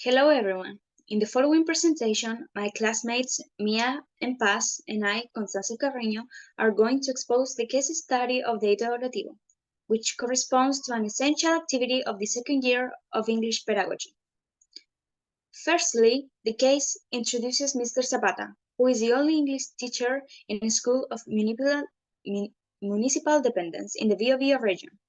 Hello everyone. In the following presentation, my classmates Mia and Paz and I, Constanza and Carreño, are going to expose the case study of the Hito evaluativo, which corresponds to an essential activity of the second year of English pedagogy. Firstly, the case introduces Mr. Zapata, who is the only English teacher in a school of municipal dependence in the Biobío region.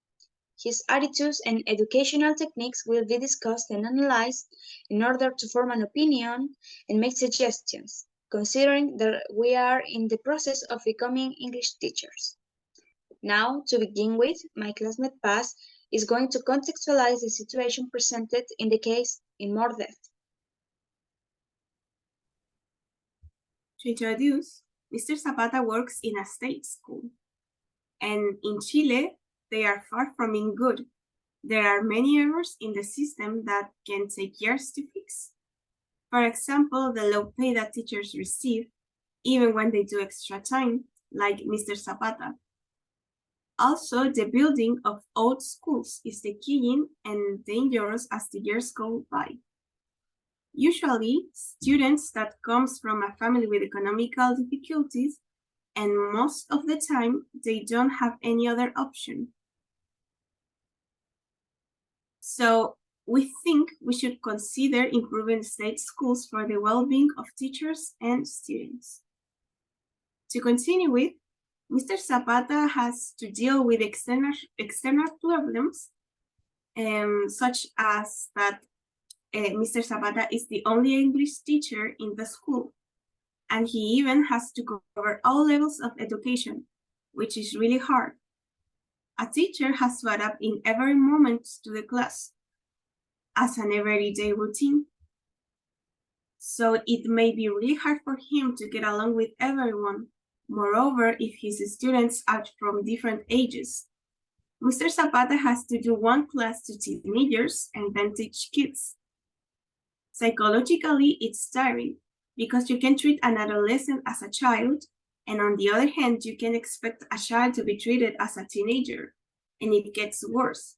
His attitudes and educational techniques will be discussed and analyzed in order to form an opinion and make suggestions, considering that we are in the process of becoming English teachers. Now, to begin with, my classmate Paz is going to contextualize the situation presented in the case in more depth. To introduce, Mr. Zapata works in a state school, and in Chile, they are far from being good. There are many errors in the system that can take years to fix. For example, the low pay that teachers receive, even when they do extra time, like Mr. Zapata. Also, the building of old schools is decaying and dangerous as the years go by. Usually, students that comes from a family with economical difficulties, and most of the time, they don't have any other option. So we think we should consider improving state schools for the well-being of teachers and students. To continue with, Mr. Zapata has to deal with external problems, such as that Mr. Zapata is the only English teacher in the school, and he even has to cover all levels of education, which is really hard. A teacher has to adapt in every moment to the class as an everyday routine. So it may be really hard for him to get along with everyone. Moreover, if his students are from different ages, Mr. Zapata has to do one class to teenagers and then teach kids. Psychologically, it's tiring because you can treat an adolescent as a child, and on the other hand, you can expect a child to be treated as a teenager, and it gets worse.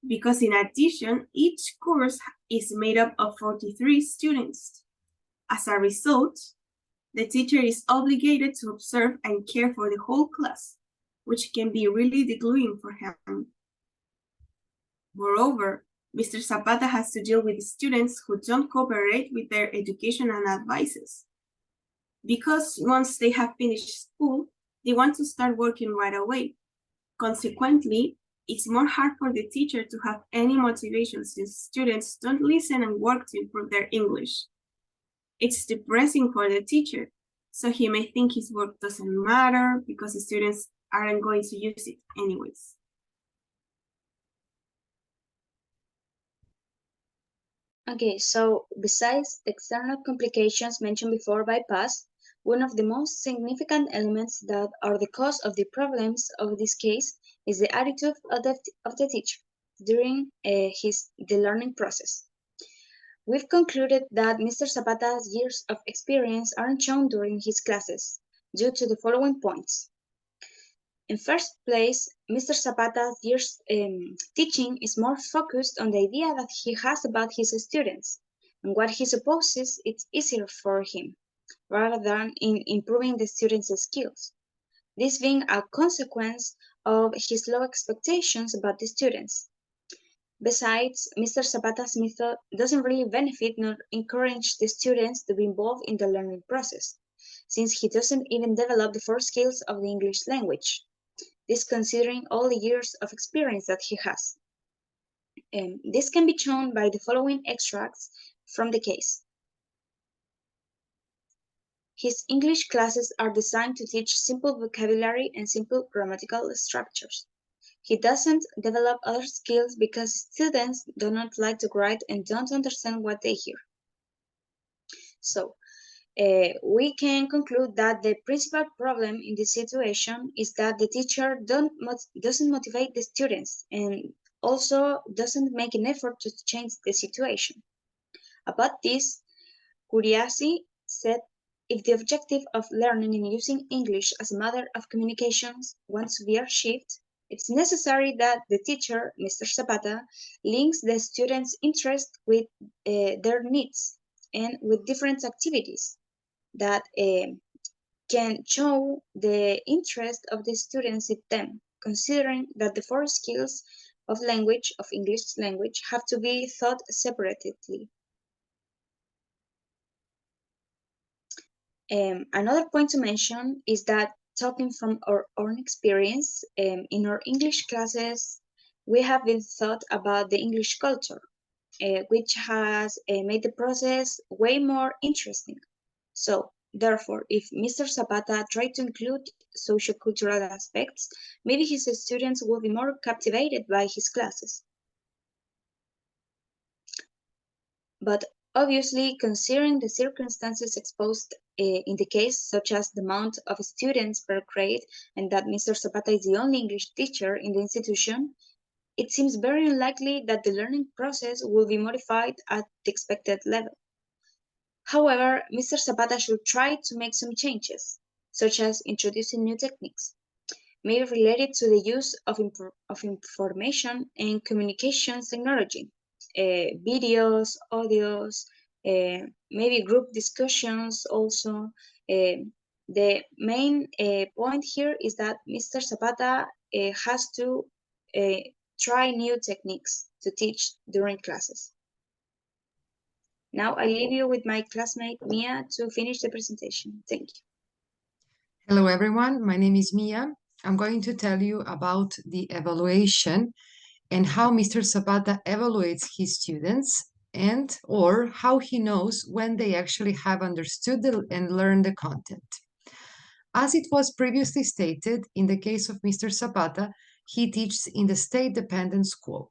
Because in addition, each course is made up of 43 students. As a result, the teacher is obligated to observe and care for the whole class, which can be really degluing for him. Moreover, Mr. Zapata has to deal with students who don't cooperate with their education and advices. Because once they have finished school, they want to start working right away. Consequently, it's more hard for the teacher to have any motivation since students don't listen and work to improve their English. It's depressing for the teacher, so he may think his work doesn't matter because the students aren't going to use it anyways. Okay, so besides the external complications mentioned before by Paz, one of the most significant elements that are the cause of the problems of this case is the attitude of the teacher during the learning process. We've concluded that Mr. Zapata's years of experience aren't shown during his classes due to the following points. In first place, Mr. Zapata's years teaching is more focused on the idea that he has about his students and what he supposes it's easier for him, rather than in improving the students' skills. This being a consequence of his low expectations about the students. Besides, Mr. Zapata's method doesn't really benefit nor encourage the students to be involved in the learning process, since he doesn't even develop the 4 skills of the English language. This considering all the years of experience that he has. This can be shown by the following extracts from the case. His English classes are designed to teach simple vocabulary and simple grammatical structures. He doesn't develop other skills because students do not like to write and don't understand what they hear. So, we can conclude that the principal problem in this situation is that the teacher doesn't motivate the students and also doesn't make an effort to change the situation. About this, Curiasi said, if the objective of learning and using English as a matter of communications wants to be achieved, It's necessary that the teacher, Mr. Zapata, links the students' interest with their needs and with different activities that can show the interest of the students in them, considering that the four skills of language, of English language, have to be taught separately. Another point to mention is that talking from our own experience, in our English classes, we have been taught about the English culture, which has made the process way more interesting. So, therefore, if Mr. Zapata tried to include sociocultural aspects, maybe his students will be more captivated by his classes. But obviously, considering the circumstances exposed in the case, such as the amount of students per grade, and that Mr. Zapata is the only English teacher in the institution, it seems very unlikely that the learning process will be modified at the expected level. However, Mr. Zapata should try to make some changes, such as introducing new techniques, maybe related to the use of information and communications technology, videos, audios, maybe group discussions also. The main point here is that Mr. Zapata has to try new techniques to teach during classes. Now I leave you with my classmate Mia to finish the presentation. Thank you. Hello everyone, my name is Mia. I'm going to tell you about the evaluation and how Mr. Zapata evaluates his students and or how he knows when they actually have understood and learned the content. As it was previously stated, in the case of Mr. Zapata, he teaches in the state-dependent school.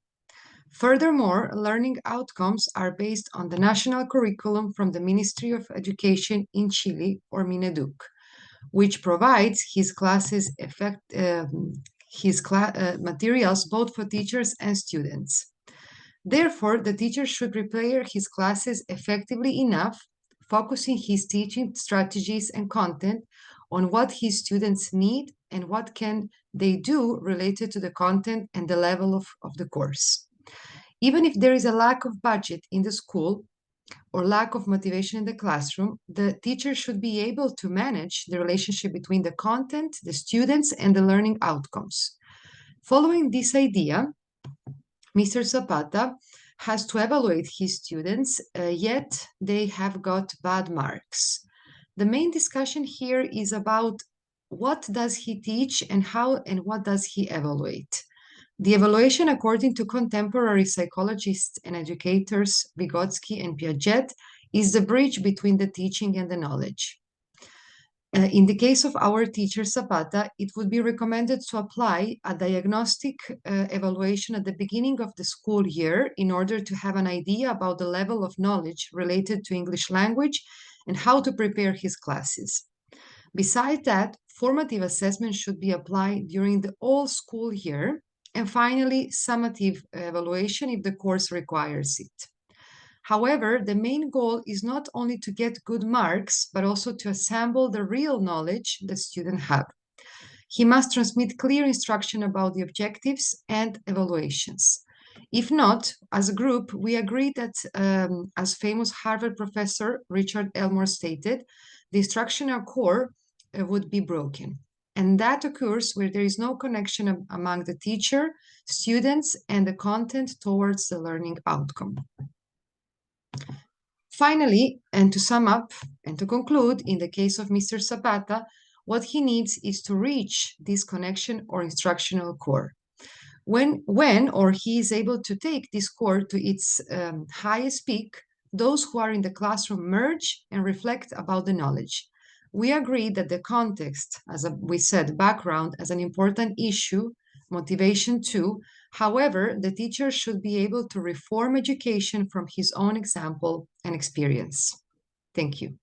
Furthermore, learning outcomes are based on the national curriculum from the Ministry of Education in Chile, or Mineduc, which provides his classes materials both for teachers and students. Therefore, the teacher should prepare his classes effectively enough, focusing his teaching strategies and content on what his students need and what can they do related to the content and the level of the course. Even if there is a lack of budget in the school or lack of motivation in the classroom, the teacher should be able to manage the relationship between the content, the students, and the learning outcomes. Following this idea, Mr. Zapata has to evaluate his students, yet they have got bad marks. The main discussion here is about what does he teach and how and what does he evaluate. The evaluation, according to contemporary psychologists and educators Vygotsky and Piaget, is the bridge between the teaching and the knowledge. In the case of our teacher Zapata, it would be recommended to apply a diagnostic evaluation at the beginning of the school year in order to have an idea about the level of knowledge related to English language and how to prepare his classes. Besides that, formative assessment should be applied during the whole school year, and finally, summative evaluation if the course requires it. However, the main goal is not only to get good marks, but also to assemble the real knowledge the student have. He must transmit clear instruction about the objectives and evaluations. If not, as a group, we agree that, as famous Harvard professor Richard Elmore stated, the instructional core would be broken. And that occurs where there is no connection among the teacher, students, and the content towards the learning outcome. Finally, and to sum up and to conclude, in the case of Mr. Zapata, what he needs is to reach this connection or instructional core. When or he is able to take this core to its highest peak, those who are in the classroom merge and reflect about the knowledge. We agree that the context, as we said, background as an important issue, motivation too. However, the teacher should be able to reform education from his own example and experience. Thank you.